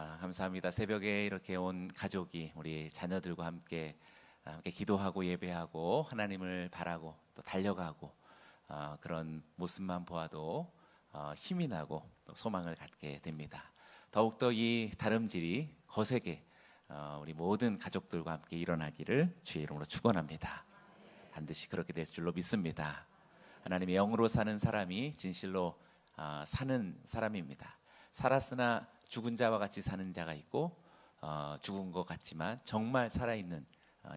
감사합니다. 새벽에 이렇게 온 가족이 우리 자녀들과 함께 기도하고 예배하고 하나님을 바라고 또 달려가고 그런 모습만 보아도 힘이 나고 또 소망을 갖게 됩니다. 더욱더 이 다름질이 거세게 우리 모든 가족들과 함께 일어나기를 주의 이름으로 축원합니다. 반드시 그렇게 될 줄로 믿습니다. 하나님의 영으로 사는 사람이 진실로 사는 사람입니다. 살았으나 죽은 자와 같이 사는 자가 있고 죽은 것 같지만 정말 살아있는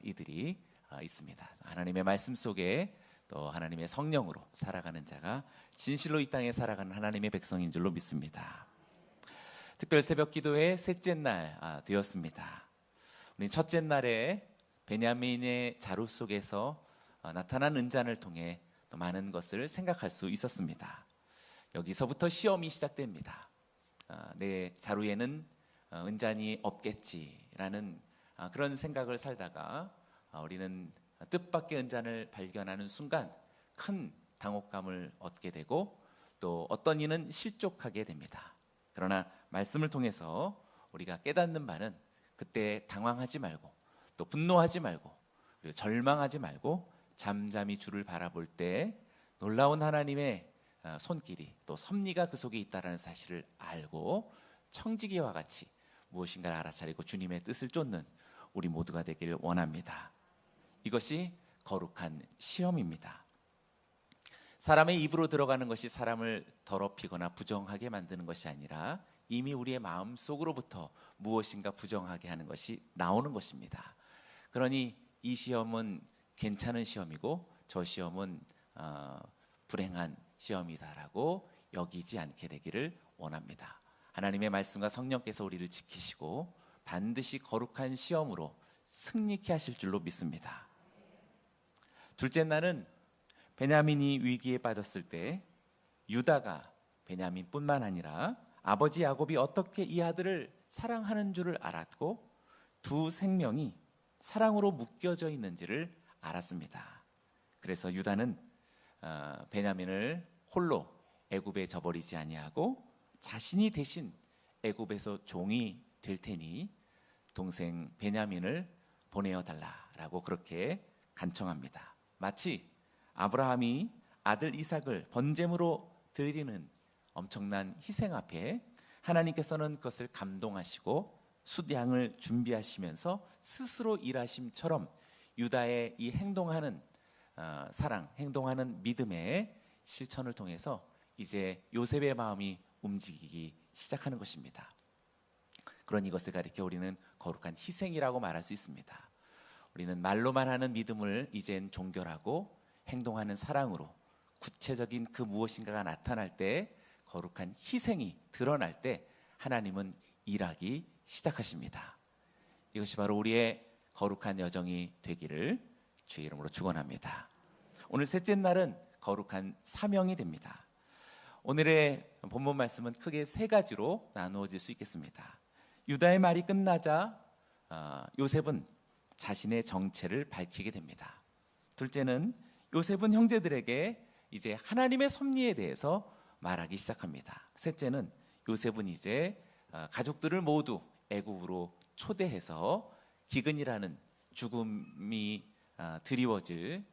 이들이 있습니다. 하나님의 말씀 속에 또 하나님의 성령으로 살아가는 자가 진실로 이 땅에 살아가는 하나님의 백성인 줄로 믿습니다. 특별 새벽 기도의 셋째 날 되었습니다. 우리 첫째 날에 베냐민의 자루 속에서 나타난 은잔을 통해 또 많은 것을 생각할 수 있었습니다. 여기서부터 시험이 시작됩니다. 내 자루에는 은잔이 없겠지라는 그런 생각을 살다가 우리는 뜻밖의 은잔을 발견하는 순간 큰 당혹감을 얻게 되고 또 어떤 이는 실족하게 됩니다. 그러나 말씀을 통해서 우리가 깨닫는 바는 그때 당황하지 말고 또 분노하지 말고 그리고 절망하지 말고 잠잠히 주를 바라볼 때 놀라운 하나님의 손길이 또 섭리가 그 속에 있다는 사실을 알고 청지기와 같이 무엇인가를 알아차리고 주님의 뜻을 쫓는 우리 모두가 되기를 원합니다. 이것이 거룩한 시험입니다. 사람의 입으로 들어가는 것이 사람을 더럽히거나 부정하게 만드는 것이 아니라 이미 우리의 마음속으로부터 무엇인가 부정하게 하는 것이 나오는 것입니다. 그러니 이 시험은 괜찮은 시험이고 저 시험은 불행한 시험이다라고 여기지 않게 되기를 원합니다. 하나님의 말씀과 성령께서 우리를 지키시고 반드시 거룩한 시험으로 승리케 하실 줄로 믿습니다. 둘째 날은 베냐민이 위기에 빠졌을 때 유다가 베냐민뿐만 아니라 아버지 야곱이 어떻게 이 아들을 사랑하는 줄을 알았고 두 생명이 사랑으로 묶여져 있는지를 알았습니다. 그래서 유다는 베냐민을 홀로 애굽에 저버리지 아니하고 자신이 대신 애굽에서 종이 될 테니 동생 베냐민을 보내어 달라라고 그렇게 간청합니다. 마치 아브라함이 아들 이삭을 번제물로 드리는 엄청난 희생 앞에 하나님께서는 그것을 감동하시고 숫양을 준비하시면서 스스로 일하심처럼 유다의 이 행동하는 사랑, 행동하는 믿음의 실천을 통해서 이제 요셉의 마음이 움직이기 시작하는 것입니다. 그런 이것을 가리켜 우리는 거룩한 희생이라고 말할 수 있습니다. 우리는 말로만 하는 믿음을 이젠 종결하고 행동하는 사랑으로 구체적인 그 무엇인가가 나타날 때 거룩한 희생이 드러날 때 하나님은 일하기 시작하십니다. 이것이 바로 우리의 거룩한 여정이 되기를 주의 이름으로 축원합니다. 오늘 셋째 날은 거룩한 사명이 됩니다. 오늘의 본문 말씀은 크게 세 가지로 나누어질 수 있겠습니다. 유다의 말이 끝나자 요셉은 자신의 정체를 밝히게 됩니다. 둘째는 요셉은 형제들에게 이제 하나님의 섭리에 대해서 말하기 시작합니다. 셋째는 요셉은 이제 가족들을 모두 애굽으로 초대해서 기근이라는 죽음이 드리워질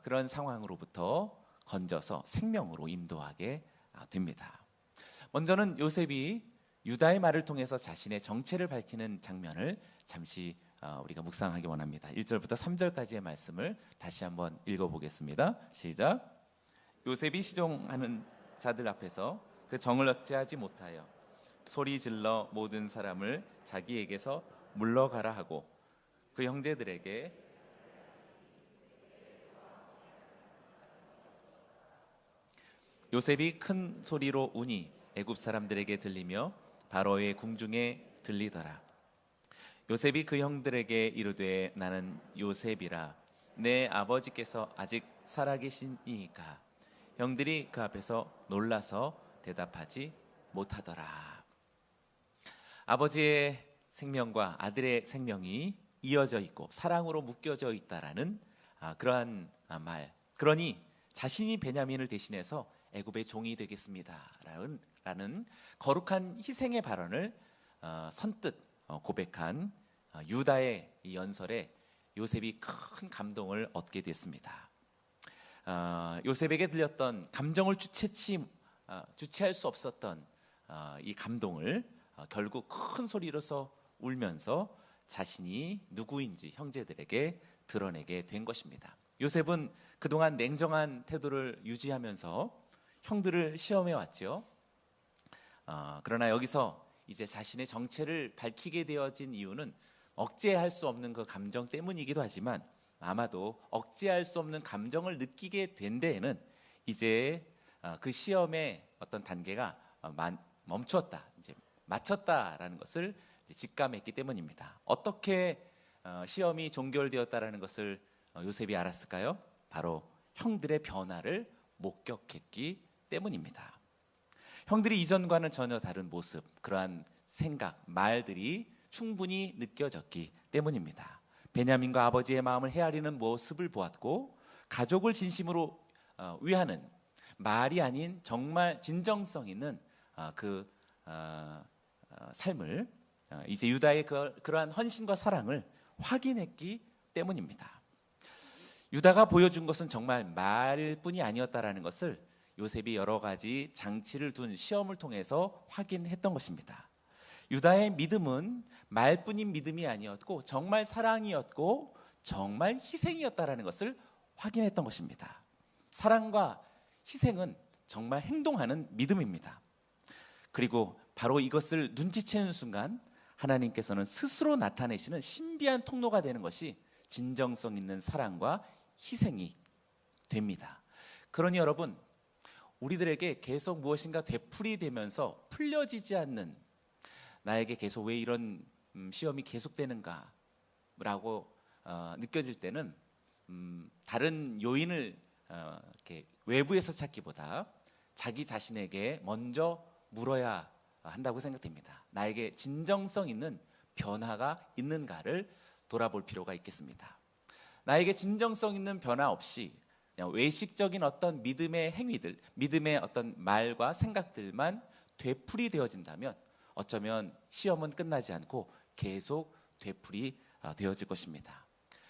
그런 상황으로부터 건져서 생명으로 인도하게 됩니다. 먼저는 요셉이 유다의 말을 통해서 자신의 정체를 밝히는 장면을 잠시 우리가 묵상하기 원합니다. 1절부터 3절까지의 말씀을 다시 한번 읽어보겠습니다. 시작. 요셉이 시종하는 자들 앞에서 그 정을 억제하지 못하여 소리 질러 모든 사람을 자기에게서 물러가라 하고 그 형제들에게 요셉이 큰 소리로 우니 애굽 사람들에게 들리며 바로의 궁중에 들리더라. 요셉이 그 형들에게 이르되 나는 요셉이라 내 아버지께서 아직 살아계시니까 형들이 그 앞에서 놀라서 대답하지 못하더라. 아버지의 생명과 아들의 생명이 이어져 있고 사랑으로 묶여져 있다라는 그러한 말. 그러니 자신이 베냐민을 대신해서 애굽의 종이 되겠습니다라는 거룩한 희생의 발언을 선뜻 고백한 유다의 이 연설에 요셉이 큰 감동을 얻게 됐습니다. 요셉에게 들렸던 감정을 주체할 수 없었던 이 감동을 결국 큰 소리로서 울면서 자신이 누구인지 형제들에게 드러내게 된 것입니다. 요셉은 그동안 냉정한 태도를 유지하면서 형들을 시험해 왔죠. 그러나 여기서 이제 자신의 정체를 밝히게 되어진 이유는 억제할 수 없는 그 감정 때문이기도 하지만 아마도 억제할 수 없는 감정을 느끼게 된 데에는 이제 그 시험의 어떤 단계가 멈추었다, 이제 마쳤다라는 것을 이제 직감했기 때문입니다. 어떻게 시험이 종결되었다라는 것을 요셉이 알았을까요? 바로 형들의 변화를 목격했기 때문입니다. 형들이 이전과는 전혀 다른 모습, 그러한 생각, 말들이 충분히 느껴졌기 때문입니다. 베냐민과 아버지의 마음을 헤아리는 모습을 보았고 가족을 진심으로 위하는 말이 아닌 정말 진정성 있는 그 삶을 이제 유다의 그러한 헌신과 사랑을 확인했기 때문입니다. 유다가 보여준 것은 정말 말뿐이 아니었다라는 것을 요셉이 여러 가지 장치를 둔 시험을 통해서 확인했던 것입니다. 유다의 믿음은 말뿐인 믿음이 아니었고 정말 사랑이었고 정말 희생이었다라는 것을 확인했던 것입니다. 사랑과 희생은 정말 행동하는 믿음입니다. 그리고 바로 이것을 눈치채는 순간 하나님께서는 스스로 나타내시는 신비한 통로가 되는 것이 진정성 있는 사랑과 희생이 됩니다. 그러니 여러분, 우리들에게 계속 무엇인가 되풀이되면서 풀려지지 않는, 나에게 계속 왜 이런 시험이 계속되는가 라고 느껴질 때는 다른 요인을 이렇게 외부에서 찾기보다 자기 자신에게 먼저 물어야 한다고 생각됩니다. 나에게 진정성 있는 변화가 있는가를 돌아볼 필요가 있겠습니다. 나에게 진정성 있는 변화 없이 그냥 외식적인 어떤 믿음의 행위들, 믿음의 어떤 말과 생각들만 되풀이되어진다면 어쩌면 시험은 끝나지 않고 계속 되풀이 되어질 것입니다.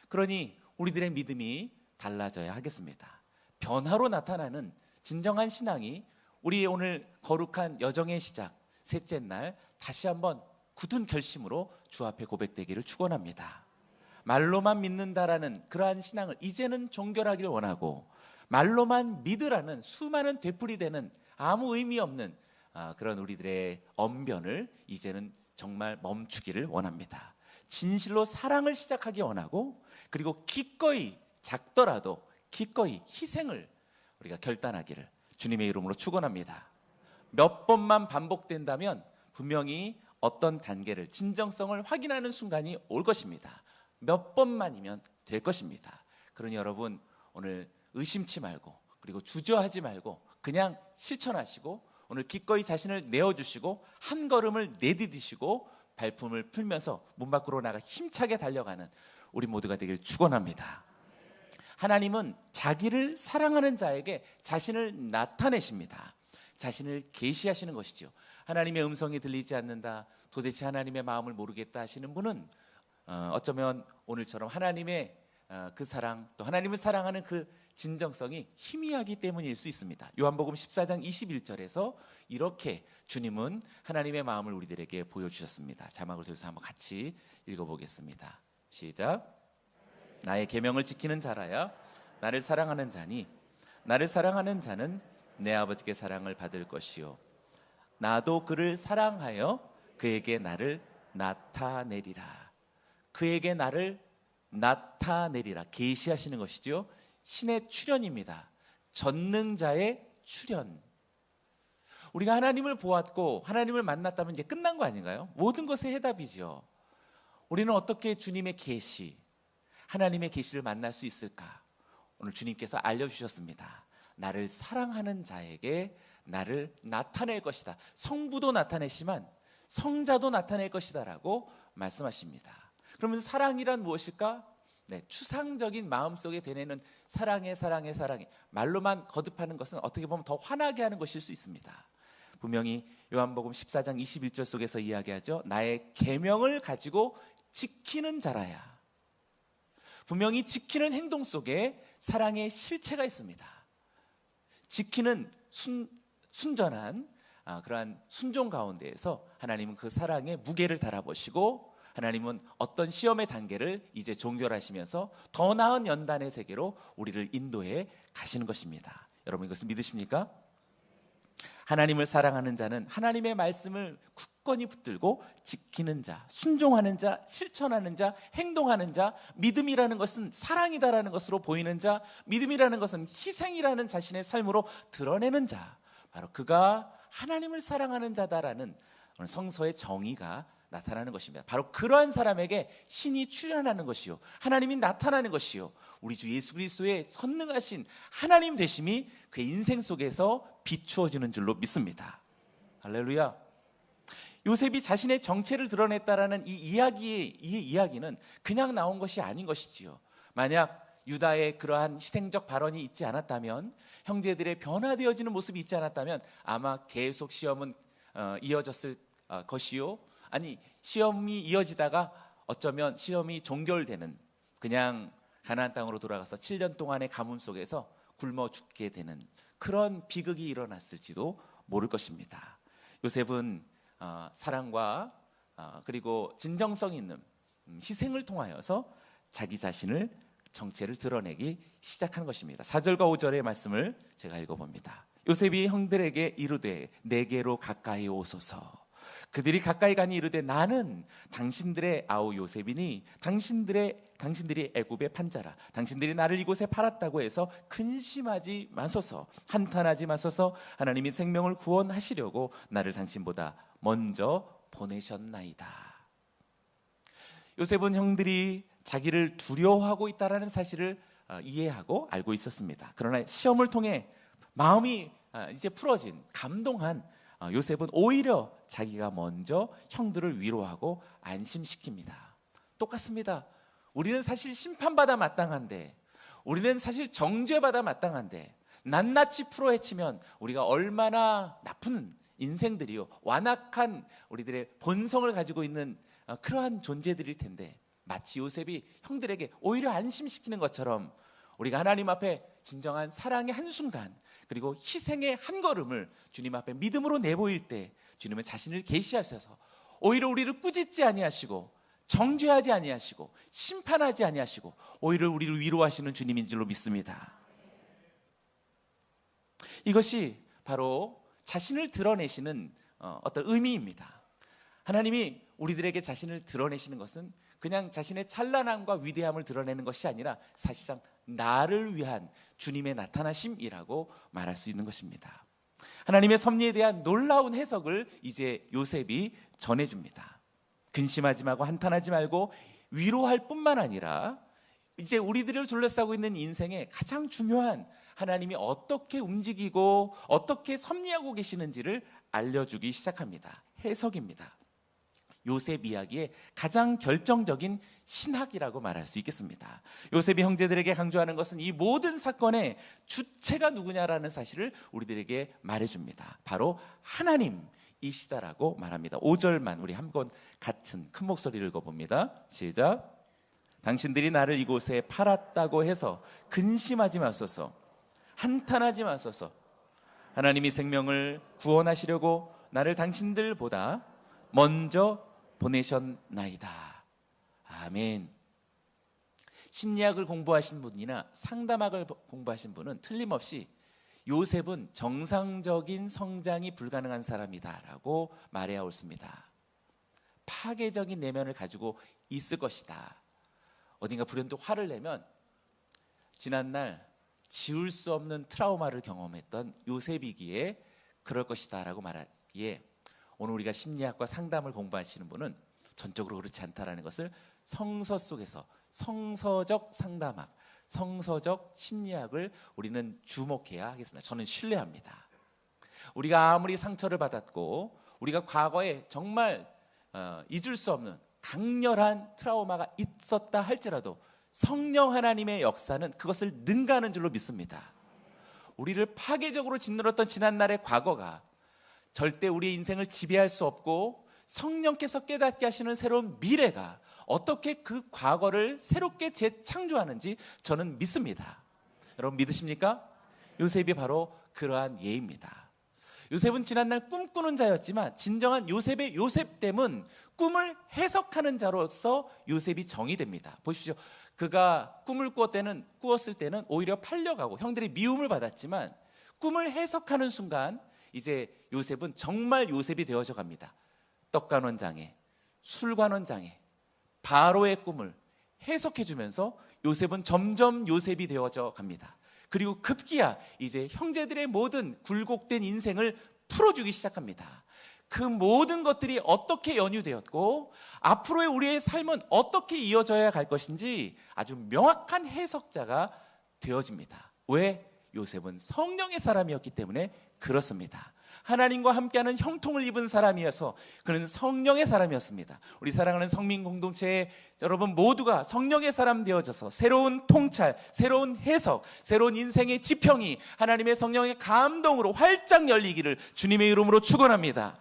그러니 우리들의 믿음이 달라져야 하겠습니다. 변화로 나타나는 진정한 신앙이 우리의 오늘 거룩한 여정의 시작, 셋째 날 다시 한번 굳은 결심으로 주 앞에 고백되기를 축원합니다. 말로만 믿는다라는 그러한 신앙을 이제는 종결하기를 원하고, 말로만 믿으라는 수많은 되풀이되는 아무 의미 없는 그런 우리들의 언변을 이제는 정말 멈추기를 원합니다. 진실로 사랑을 시작하기 원하고, 그리고 기꺼이 작더라도 기꺼이 희생을 우리가 결단하기를 주님의 이름으로 축원합니다. 몇 번만 반복된다면 분명히 어떤 단계를, 진정성을 확인하는 순간이 올 것입니다. 몇 번만이면 될 것입니다. 그러니 여러분, 오늘 의심치 말고, 그리고 주저하지 말고 그냥 실천하시고, 오늘 기꺼이 자신을 내어주시고 한 걸음을 내디디시고 발품을 풀면서 문 밖으로 나가 힘차게 달려가는 우리 모두가 되길 축원합니다. 하나님은 자기를 사랑하는 자에게 자신을 나타내십니다. 자신을 계시하시는 것이죠. 하나님의 음성이 들리지 않는다, 도대체 하나님의 마음을 모르겠다 하시는 분은 어쩌면 오늘처럼 하나님의 그 사랑, 또 하나님을 사랑하는 그 진정성이 희미하기 때문일 수 있습니다. 요한복음 14장 21절에서 이렇게 주님은 하나님의 마음을 우리들에게 보여주셨습니다. 자막을 들어서 한번 같이 읽어보겠습니다. 시작. 나의 계명을 지키는 자라야 나를 사랑하는 자니, 나를 사랑하는 자는 내 아버지께 사랑을 받을 것이요 나도 그를 사랑하여 그에게 나를 나타내리라. 그에게 나를 나타내리라, 계시하시는 것이죠. 신의 출현입니다. 전능자의 출현. 우리가 하나님을 보았고 하나님을 만났다면 이제 끝난 거 아닌가요? 모든 것의 해답이죠. 우리는 어떻게 주님의 계시, 하나님의 계시를 만날 수 있을까? 오늘 주님께서 알려주셨습니다. 나를 사랑하는 자에게 나를 나타낼 것이다. 성부도 나타내시만 성자도 나타낼 것이다 라고 말씀하십니다. 그러면 사랑이란 무엇일까? 네, 추상적인 마음속에 되뇌는 사랑해, 사랑해, 사랑해, 말로만 거듭하는 것은 어떻게 보면 더 화나게 하는 것일 수 있습니다. 분명히 요한복음 14장 21절 속에서 이야기하죠. 나의 계명을 가지고 지키는 자라야. 분명히 지키는 행동 속에 사랑의 실체가 있습니다. 지키는 순전한 그러한 순종 가운데에서 하나님은 그 사랑의 무게를 달아보시고, 하나님은 어떤 시험의 단계를 이제 종결하시면서 더 나은 연단의 세계로 우리를 인도해 가시는 것입니다. 여러분, 이것을 믿으십니까? 하나님을 사랑하는 자는 하나님의 말씀을 굳건히 붙들고 지키는 자, 순종하는 자, 실천하는 자, 행동하는 자. 믿음이라는 것은 사랑이다라는 것으로 보이는 자, 믿음이라는 것은 희생이라는 자신의 삶으로 드러내는 자, 바로 그가 하나님을 사랑하는 자다라는 성서의 정의가 나타나는 것입니다. 바로 그러한 사람에게 신이 출현하는 것이요, 하나님이 나타나는 것이요, 우리 주 예수 그리스도의 선능하신 하나님 되심이 그의 인생 속에서 비추어지는 줄로 믿습니다. 할렐루야. 요셉이 자신의 정체를 드러냈다라는 이 이야기는 그냥 나온 것이 아닌 것이지요. 만약 유다의 그러한 희생적 발언이 있지 않았다면, 형제들의 변화되어지는 모습이 있지 않았다면 아마 계속 시험은 이어졌을 것이요, 아니 시험이 이어지다가 어쩌면 시험이 종결되는, 그냥 가나안 땅으로 돌아가서 7년 동안의 가뭄 속에서 굶어 죽게 되는 그런 비극이 일어났을지도 모를 것입니다. 요셉은 사랑과 그리고 진정성 있는 희생을 통하여서 자기 자신을 정체를 드러내기 시작한 것입니다. 4절과 5절의 말씀을 제가 읽어봅니다. 요셉이 형들에게 이르되 내게로 가까이 오소서. 그들이 가까이 가니 이르되 나는 당신들의 아우 요셉이니 당신들이 애굽의 판자라. 당신들이 나를 이곳에 팔았다고 해서 근심하지 마소서, 한탄하지 마소서. 하나님이 생명을 구원하시려고 나를 당신보다 먼저 보내셨나이다. 요셉은 형들이 자기를 두려워하고 있다라는 사실을 이해하고 알고 있었습니다. 그러나 시험을 통해 마음이 이제 풀어진, 감동한 요셉은 오히려 자기가 먼저 형들을 위로하고 안심시킵니다. 똑같습니다. 우리는 사실 심판받아 마땅한데, 우리는 사실 정죄받아 마땅한데, 낱낱이 풀어헤치면 우리가 얼마나 나쁜 인생들이요, 완악한 우리들의 본성을 가지고 있는 그러한 존재들일 텐데, 마치 요셉이 형들에게 오히려 안심시키는 것처럼 우리가 하나님 앞에 진정한 사랑의 한순간, 그리고 희생의 한 걸음을 주님 앞에 믿음으로 내보일 때 주님은 자신을 계시하셔서 오히려 우리를 꾸짖지 아니하시고 정죄하지 아니하시고 심판하지 아니하시고 오히려 우리를 위로하시는 주님인 줄로 믿습니다. 이것이 바로 자신을 드러내시는 어떤 의미입니다. 하나님이 우리들에게 자신을 드러내시는 것은 그냥 자신의 찬란함과 위대함을 드러내는 것이 아니라 사실상 나를 위한 주님의 나타나심이라고 말할 수 있는 것입니다. 하나님의 섭리에 대한 놀라운 해석을 이제 요셉이 전해줍니다. 근심하지 말고 한탄하지 말고 위로할 뿐만 아니라 이제 우리들을 둘러싸고 있는 인생에 가장 중요한 하나님이 어떻게 움직이고 어떻게 섭리하고 계시는지를 알려주기 시작합니다. 해석입니다. 요셉 이야기의 가장 결정적인 신학이라고 말할 수 있겠습니다. 요셉이 형제들에게 강조하는 것은 이 모든 사건의 주체가 누구냐라는 사실을 우리들에게 말해줍니다. 바로 하나님이시다라고 말합니다. 5절만 우리 한번 같은 큰 목소리를 읽어봅니다. 시작. 당신들이 나를 이곳에 팔았다고 해서 근심하지 마소서, 한탄하지 마소서. 하나님이 생명을 구원하시려고 나를 당신들보다 먼저 보내셨나이다. 아멘. 심리학을 공부하신 분이나 상담학을 공부하신 분은 틀림없이 요셉은 정상적인 성장이 불가능한 사람이다라고 말해야 옳습니다. 파괴적인 내면을 가지고 있을 것이다. 어딘가 불현듯 화를 내면 지난날 지울 수 없는 트라우마를 경험했던 요셉이기에 그럴 것이다라고 말하기에, 오늘 우리가 심리학과 상담을 공부하시는 분은 전적으로 그렇지 않다라는 것을 성서 속에서 성서적 상담학, 성서적 심리학을 우리는 주목해야 하겠습니다. 저는 신뢰합니다. 우리가 아무리 상처를 받았고 우리가 과거에 정말 잊을 수 없는 강렬한 트라우마가 있었다 할지라도 성령 하나님의 역사는 그것을 능가하는 줄로 믿습니다. 우리를 파괴적으로 짓눌렀던 지난날의 과거가 절대 우리의 인생을 지배할 수 없고 성령께서 깨닫게 하시는 새로운 미래가 어떻게 그 과거를 새롭게 재창조하는지 저는 믿습니다. 여러분 믿으십니까? 요셉이 바로 그러한 예입니다. 요셉은 지난날 꿈꾸는 자였지만 진정한 요셉의 요셉됨은 꿈을 해석하는 자로서 요셉이 정의 됩니다. 보십시오. 그가 꿈을 꾸었을 때는 오히려 팔려가고 형들이 미움을 받았지만 꿈을 해석하는 순간 이제 요셉은 정말 요셉이 되어져 갑니다. 떡간원장에, 술관원장에 바로의 꿈을 해석해 주면서 요셉은 점점 요셉이 되어져 갑니다. 그리고 급기야 이제 형제들의 모든 굴곡된 인생을 풀어주기 시작합니다. 그 모든 것들이 어떻게 연유되었고 앞으로의 우리의 삶은 어떻게 이어져야 갈 것인지 아주 명확한 해석자가 되어집니다. 왜? 요셉은 성령의 사람이었기 때문에 그렇습니다. 하나님과 함께하는 형통을 입은 사람이어서 그는 성령의 사람이었습니다. 우리 사랑하는 성민 공동체의 여러분 모두가 성령의 사람 되어져서 새로운 통찰, 새로운 해석, 새로운 인생의 지평이 하나님의 성령의 감동으로 활짝 열리기를 주님의 이름으로 축원합니다.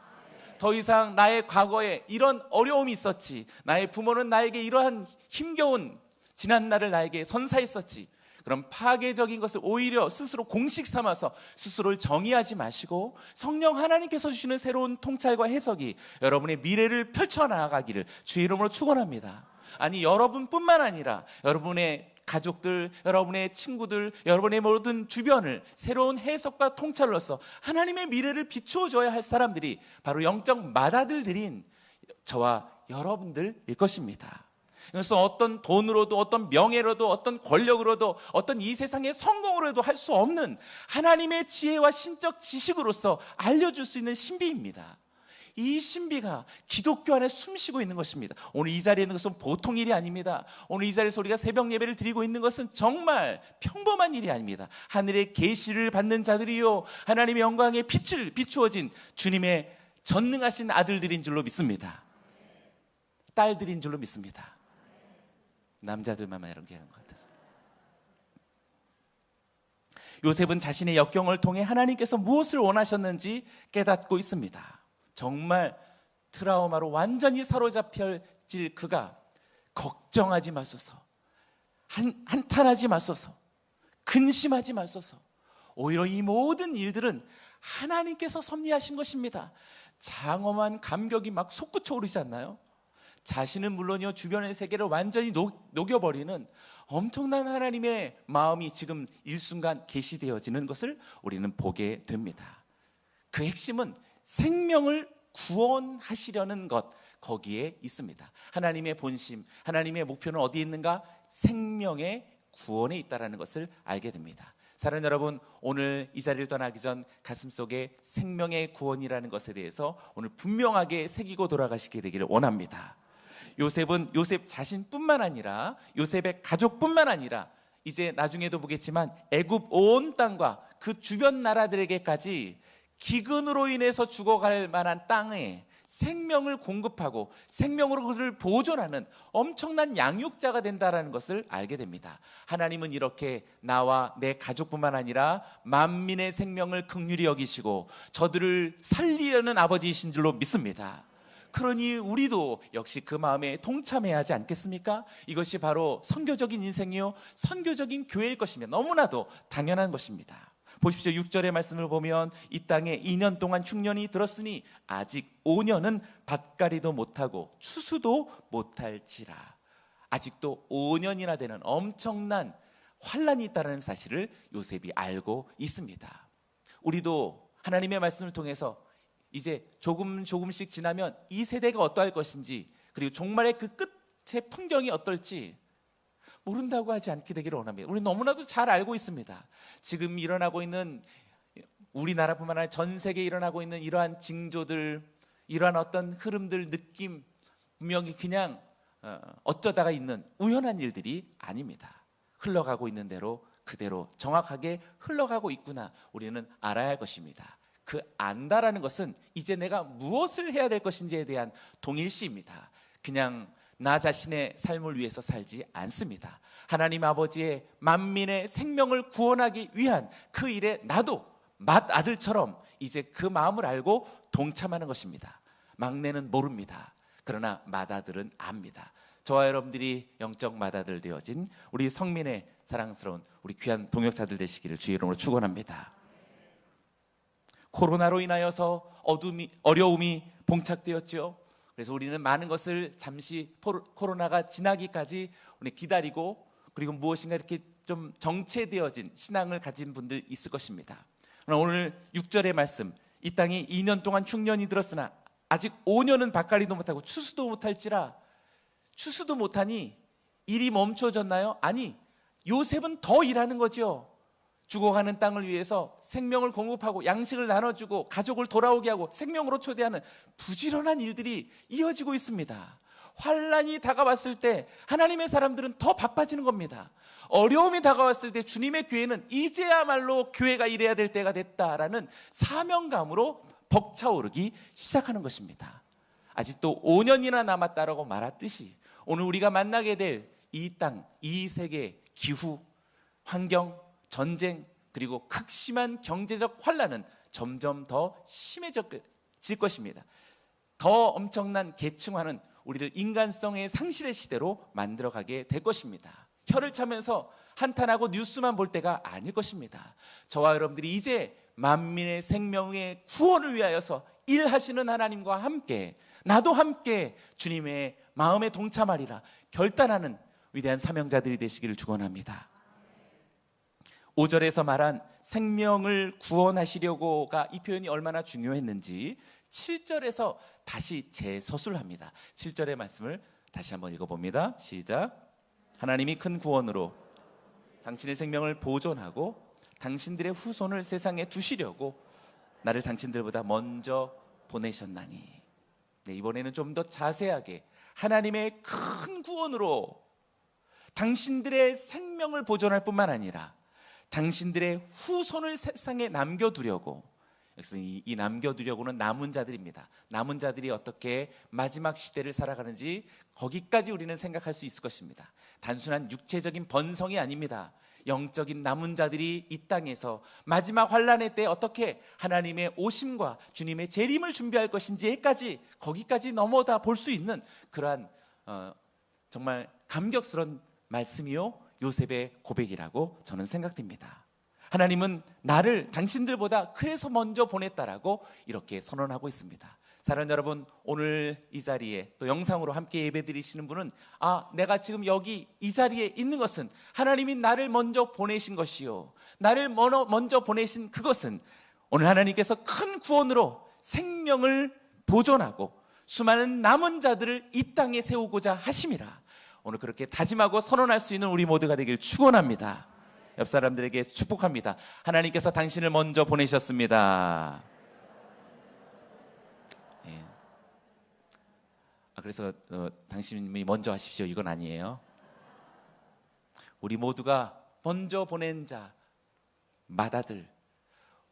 더 이상 나의 과거에 이런 어려움이 있었지, 나의 부모는 나에게 이러한 힘겨운 지난 날을 나에게 선사했었지, 그럼 파괴적인 것을 오히려 스스로 공식 삼아서 스스로를 정의하지 마시고 성령 하나님께서 주시는 새로운 통찰과 해석이 여러분의 미래를 펼쳐나가기를 주의 이름으로 축원합니다. 아니 여러분뿐만 아니라 여러분의 가족들, 여러분의 친구들, 여러분의 모든 주변을 새로운 해석과 통찰로서 하나님의 미래를 비추어줘야 할 사람들이 바로 영적 맏아들들인 저와 여러분들일 것입니다. 그래서 어떤 돈으로도 어떤 명예로도 어떤 권력으로도 어떤 이 세상의 성공으로도 할 수 없는 하나님의 지혜와 신적 지식으로서 알려줄 수 있는 신비입니다. 이 신비가 기독교 안에 숨쉬고 있는 것입니다. 오늘 이 자리에 있는 것은 보통 일이 아닙니다. 오늘 이 자리에서 우리가 새벽 예배를 드리고 있는 것은 정말 평범한 일이 아닙니다. 하늘의 계시를 받는 자들이요 하나님의 영광의 빛을 비추어진 주님의 전능하신 아들들인 줄로 믿습니다. 딸들인 줄로 믿습니다. 남자들만 이렇게 하는 것 같아서. 요셉은 자신의 역경을 통해 하나님께서 무엇을 원하셨는지 깨닫고 있습니다. 정말 트라우마로 완전히 사로잡혀질 그가 걱정하지 마소서, 한탄하지 마소서, 근심하지 마소서. 오히려 이 모든 일들은 하나님께서 섭리하신 것입니다. 장엄한 감격이 막 솟구쳐 오르지 않나요? 자신은 물론이요 주변의 세계를 완전히 녹여버리는 엄청난 하나님의 마음이 지금 일순간 계시되어지는 것을 우리는 보게 됩니다. 그 핵심은 생명을 구원하시려는 것, 거기에 있습니다. 하나님의 본심, 하나님의 목표는 어디에 있는가? 생명의 구원에 있다는 것을 알게 됩니다. 사랑하는 여러분, 오늘 이 자리를 떠나기 전 가슴속에 생명의 구원이라는 것에 대해서 오늘 분명하게 새기고 돌아가시게 되기를 원합니다. 요셉은 요셉 자신뿐만 아니라 요셉의 가족뿐만 아니라 이제 나중에도 보겠지만 애굽 온 땅과 그 주변 나라들에게까지 기근으로 인해서 죽어갈 만한 땅에 생명을 공급하고 생명으로 그를 보존하는 엄청난 양육자가 된다는 것을 알게 됩니다. 하나님은 이렇게 나와 내 가족뿐만 아니라 만민의 생명을 긍휼히 여기시고 저들을 살리려는 아버지이신 줄로 믿습니다. 그러니 우리도 역시 그 마음에 동참해야 하지 않겠습니까? 이것이 바로 선교적인 인생이요 선교적인 교회일 것이며 너무나도 당연한 것입니다. 보십시오. 6절의 말씀을 보면 이 땅에 2년 동안 흉년이 들었으니 아직 5년은 밭갈이도 못하고 추수도 못할지라. 아직도 5년이나 되는 엄청난 환란이 있다는 사실을 요셉이 알고 있습니다. 우리도 하나님의 말씀을 통해서 이제 조금씩 지나면 이 세대가 어떠할 것인지 그리고 종말의 그 끝의 풍경이 어떨지 모른다고 하지 않게 되기를 원합니다. 우리 너무나도 잘 알고 있습니다. 지금 일어나고 있는 우리나라뿐만 아니라 전 세계에 일어나고 있는 이러한 징조들, 이러한 어떤 흐름들, 느낌 분명히 그냥 어쩌다가 있는 우연한 일들이 아닙니다. 흘러가고 있는 대로 그대로 정확하게 흘러가고 있구나 우리는 알아야 할 것입니다. 그 안다라는 것은 이제 내가 무엇을 해야 될 것인지에 대한 동일시입니다. 그냥 나 자신의 삶을 위해서 살지 않습니다. 하나님 아버지의 만민의 생명을 구원하기 위한 그 일에 나도 맏아들처럼 이제 그 마음을 알고 동참하는 것입니다. 막내는 모릅니다. 그러나 맏아들은 압니다. 저와 여러분들이 영적 맏아들 되어진 우리 성민의 사랑스러운 우리 귀한 동역자들 되시기를 주의 이름으로 축원합니다. 코로나로 인하여서 어려움이 봉착되었죠. 그래서 우리는 많은 것을 잠시 코로나가 지나기까지 우리 기다리고, 그리고 무엇인가 이렇게 좀 정체되어진 신앙을 가진 분들 있을 것입니다. 그러나 오늘 6절의 말씀, 이 땅이 2년 동안 흉년이 들었으나 아직 5년은 밭갈이도 못하고 추수도 못할지라. 추수도 못하니 일이 멈춰졌나요? 아니, 요셉은 더 일하는 거죠. 죽어가는 땅을 위해서 생명을 공급하고 양식을 나눠주고 가족을 돌아오게 하고 생명으로 초대하는 부지런한 일들이 이어지고 있습니다. 환난이 다가왔을 때 하나님의 사람들은 더 바빠지는 겁니다. 어려움이 다가왔을 때 주님의 교회는 이제야말로 교회가 일해야 될 때가 됐다라는 사명감으로 벅차오르기 시작하는 것입니다. 아직도 5년이나 남았다라고 말했듯이 오늘 우리가 만나게 될 이 땅, 이 세계, 기후, 환경, 전쟁, 그리고 극심한 경제적 환난은 점점 더 심해질 것입니다. 더 엄청난 계층화는 우리를 인간성의 상실의 시대로 만들어가게 될 것입니다. 혀를 차면서 한탄하고 뉴스만 볼 때가 아닐 것입니다. 저와 여러분들이 이제 만민의 생명의 구원을 위하여서 일하시는 하나님과 함께, 나도 함께 주님의 마음에 동참하리라 결단하는 위대한 사명자들이 되시기를 축원합니다. 5절에서 말한 생명을 구원하시려고가 이 표현이 얼마나 중요했는지 7절에서 다시 재서술합니다. 7절의 말씀을 다시 한번 읽어봅니다. 시작. 하나님이 큰 구원으로 당신의 생명을 보존하고 당신들의 후손을 세상에 두시려고 나를 당신들보다 먼저 보내셨나니. 네, 이번에는 좀 더 자세하게 하나님의 큰 구원으로 당신들의 생명을 보존할 뿐만 아니라 당신들의 후손을 세상에 남겨두려고. 여기서 이 남겨두려고는 남은 자들입니다. 남은 자들이 어떻게 마지막 시대를 살아가는지 거기까지 우리는 생각할 수 있을 것입니다. 단순한 육체적인 번성이 아닙니다. 영적인 남은 자들이 이 땅에서 마지막 환난의 때 어떻게 하나님의 오심과 주님의 재림을 준비할 것인지까지 거기까지 넘어다 볼 수 있는 그러한 정말 감격스러운 말씀이요 요셉의 고백이라고 저는 생각됩니다. 하나님은 나를 당신들보다 그래서 먼저 보냈다라고 이렇게 선언하고 있습니다. 사랑하는 여러분, 오늘 이 자리에 또 영상으로 함께 예배드리시는 분은 내가 지금 여기 이 자리에 있는 것은 하나님이 나를 먼저 보내신 것이요, 나를 먼저 보내신 그것은 오늘 하나님께서 큰 구원으로 생명을 보존하고 수많은 남은 자들을 이 땅에 세우고자 하심이라. 오늘 그렇게 다짐하고 선언할 수 있는 우리 모두가 되길 축원합니다. 옆 사람들에게 축복합니다. 하나님께서 당신을 먼저 보내셨습니다. 예. 그래서 당신이 먼저 하십시오 이건 아니에요. 우리 모두가 먼저 보낸 자, 맏아들,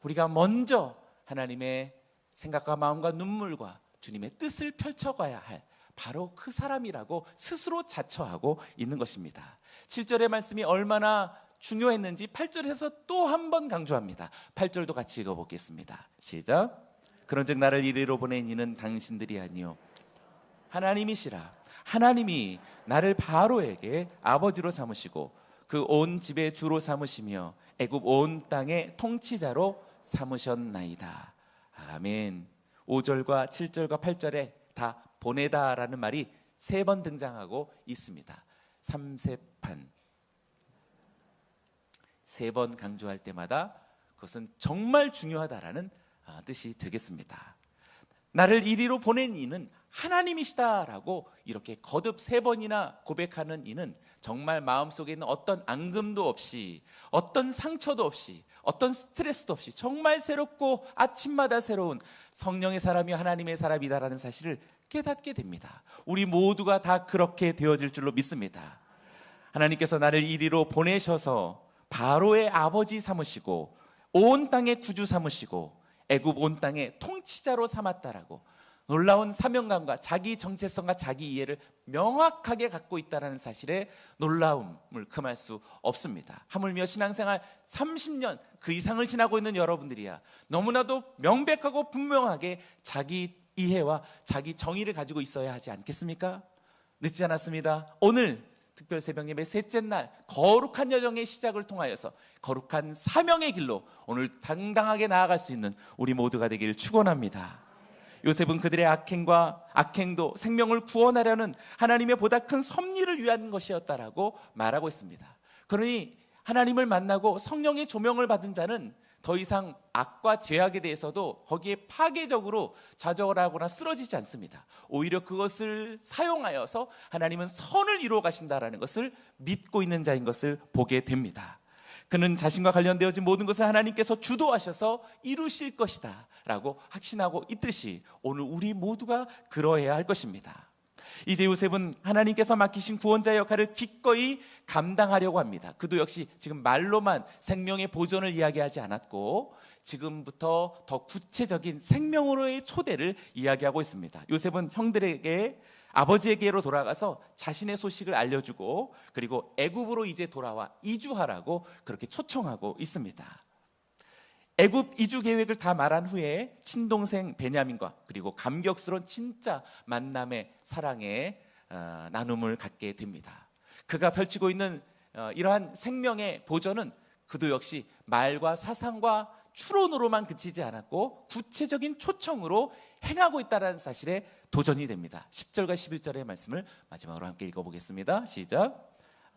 우리가 먼저 하나님의 생각과 마음과 눈물과 주님의 뜻을 펼쳐가야 할 바로 그 사람이라고 스스로 자처하고 있는 것입니다. 7절의 말씀이 얼마나 중요했는지 8절에서 또 한 번 강조합니다. 8절도 같이 읽어보겠습니다. 시작. 그런즉 나를 이리로 보낸 이는 당신들이 아니요 하나님이시라. 하나님이 나를 바로에게 아버지로 삼으시고 그 온 집의 주로 삼으시며 애굽 온 땅의 통치자로 삼으셨나이다. 아멘. 5절과 7절과 8절에 다 보내다라는 말이 3번 등장하고 있습니다. 3세판 3번 강조할 때마다 그것은 정말 중요하다라는 뜻이 되겠습니다. 나를 이리로 보낸 이는 하나님이시다라고 이렇게 거듭 3번이나 고백하는 이는 정말 마음속에 있는 어떤 앙금도 없이, 어떤 상처도 없이, 어떤 스트레스도 없이 정말 새롭고 아침마다 새로운 성령의 사람이 하나님의 사람이다라는 사실을 깨닫게 됩니다. 우리 모두가 다 그렇게 되어질 줄로 믿습니다. 하나님께서 나를 이리로 보내셔서 바로의 아버지 삼으시고 온 땅의 구주 삼으시고 애굽 온 땅의 통치자로 삼았다라고, 놀라운 사명감과 자기 정체성과 자기 이해를 명확하게 갖고 있다는 사실에 놀라움을 금할 수 없습니다. 하물며 신앙생활 30년 그 이상을 지나고 있는 여러분들이야 너무나도 명백하고 분명하게 자기 이해와 자기 정의를 가지고 있어야 하지 않겠습니까? 늦지 않았습니다. 오늘 특별 새벽 예배 셋째 날 거룩한 여정의 시작을 통하여서 거룩한 사명의 길로 오늘 당당하게 나아갈 수 있는 우리 모두가 되기를 축원합니다. 요셉은 그들의 악행도 생명을 구원하려는 하나님의 보다 큰 섭리를 위한 것이었다라고 말하고 있습니다. 그러니 하나님을 만나고 성령의 조명을 받은 자는 더 이상 악과 죄악에 대해서도 거기에 파괴적으로 좌절하거나 쓰러지지 않습니다. 오히려 그것을 사용하여서 하나님은 선을 이루어 가신다라는 것을 믿고 있는 자인 것을 보게 됩니다. 그는 자신과 관련되어진 모든 것을 하나님께서 주도하셔서 이루실 것이다 라고 확신하고 있듯이 오늘 우리 모두가 그러해야 할 것입니다. 이제 요셉은 하나님께서 맡기신 구원자의 역할을 기꺼이 감당하려고 합니다. 그도 역시 지금 말로만 생명의 보존을 이야기하지 않았고 지금부터 더 구체적인 생명으로의 초대를 이야기하고 있습니다. 요셉은 형들에게 아버지에게로 돌아가서 자신의 소식을 알려주고 그리고 애굽으로 이제 돌아와 이주하라고 그렇게 초청하고 있습니다. 애굽 이주 계획을 다 말한 후에 친동생 베냐민과 그리고 감격스러운 진짜 만남의 사랑의 나눔을 갖게 됩니다. 그가 펼치고 있는 이러한 생명의 보존은 그도 역시 말과 사상과 추론으로만 그치지 않았고 구체적인 초청으로 행하고 있다는 사실에 도전이 됩니다. 10절과 11절의 말씀을 마지막으로 함께 읽어보겠습니다. 시작.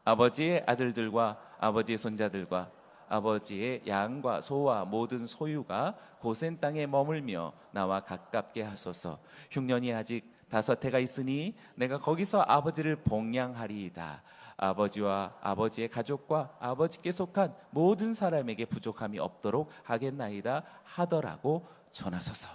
아버지의 아들들과 아버지의 손자들과 아버지의 양과 소와 모든 소유가 고센 땅에 머물며 나와 가깝게 하소서. 흉년이 아직 5해가 있으니 내가 거기서 아버지를 봉양하리이다. 아버지와 아버지의 가족과 아버지께 속한 모든 사람에게 부족함이 없도록 하겠나이다 하더라고 전하소서.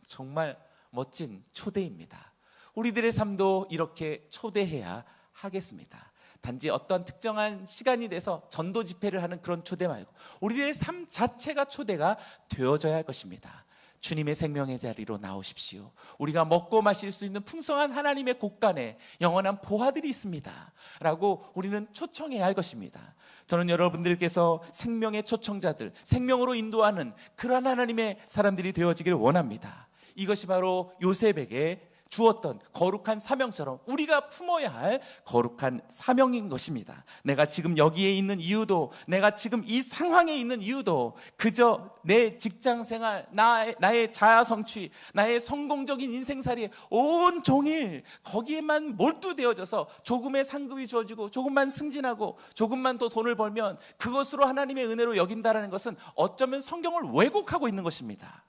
정말 멋진 초대입니다. 우리들의 삶도 이렇게 초대해야 하겠습니다. 단지 어떤 특정한 시간이 돼서 전도 집회를 하는 그런 초대 말고 우리들의 삶 자체가 초대가 되어져야 할 것입니다. 주님의 생명의 자리로 나오십시오. 우리가 먹고 마실 수 있는 풍성한 하나님의 곳간에 영원한 보화들이 있습니다 라고 우리는 초청해야 할 것입니다. 저는 여러분들께서 생명의 초청자들, 생명으로 인도하는 그러한 하나님의 사람들이 되어지길 원합니다. 이것이 바로 요셉에게 주었던 거룩한 사명처럼 우리가 품어야 할 거룩한 사명인 것입니다. 내가 지금 여기에 있는 이유도, 내가 지금 이 상황에 있는 이유도 그저 내 직장생활, 나의 자아 성취, 나의 성공적인 인생살이에 온종일 거기에만 몰두되어져서 조금의 상급이 주어지고 조금만 승진하고 조금만 더 돈을 벌면 그것으로 하나님의 은혜로 여긴다는 것은 어쩌면 성경을 왜곡하고 있는 것입니다.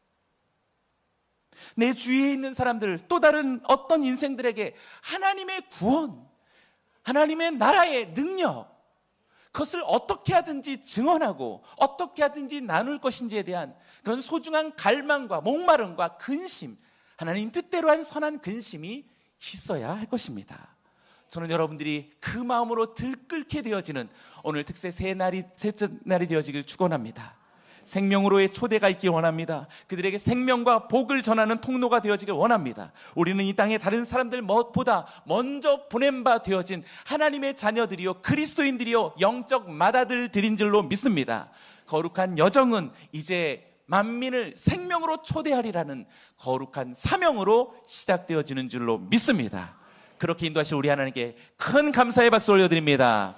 내 주위에 있는 사람들, 또 다른 어떤 인생들에게 하나님의 구원, 하나님의 나라의 능력, 그것을 어떻게 하든지 증언하고 어떻게 하든지 나눌 것인지에 대한 그런 소중한 갈망과 목마름과 근심, 하나님 뜻대로 한 선한 근심이 있어야 할 것입니다. 저는 여러분들이 그 마음으로 들끓게 되어지는 오늘 특세 셋째 날이 되어지길 축원합니다. 생명으로의 초대가 있길 원합니다. 그들에게 생명과 복을 전하는 통로가 되어지길 원합니다. 우리는 이 땅의 다른 사람들보다 먼저 보낸 바 되어진 하나님의 자녀들이요 그리스도인들이요 영적 맏아들들인 줄로 믿습니다. 거룩한 여정은 이제 만민을 생명으로 초대하리라는 거룩한 사명으로 시작되어지는 줄로 믿습니다. 그렇게 인도하실 우리 하나님께 큰 감사의 박수 올려드립니다.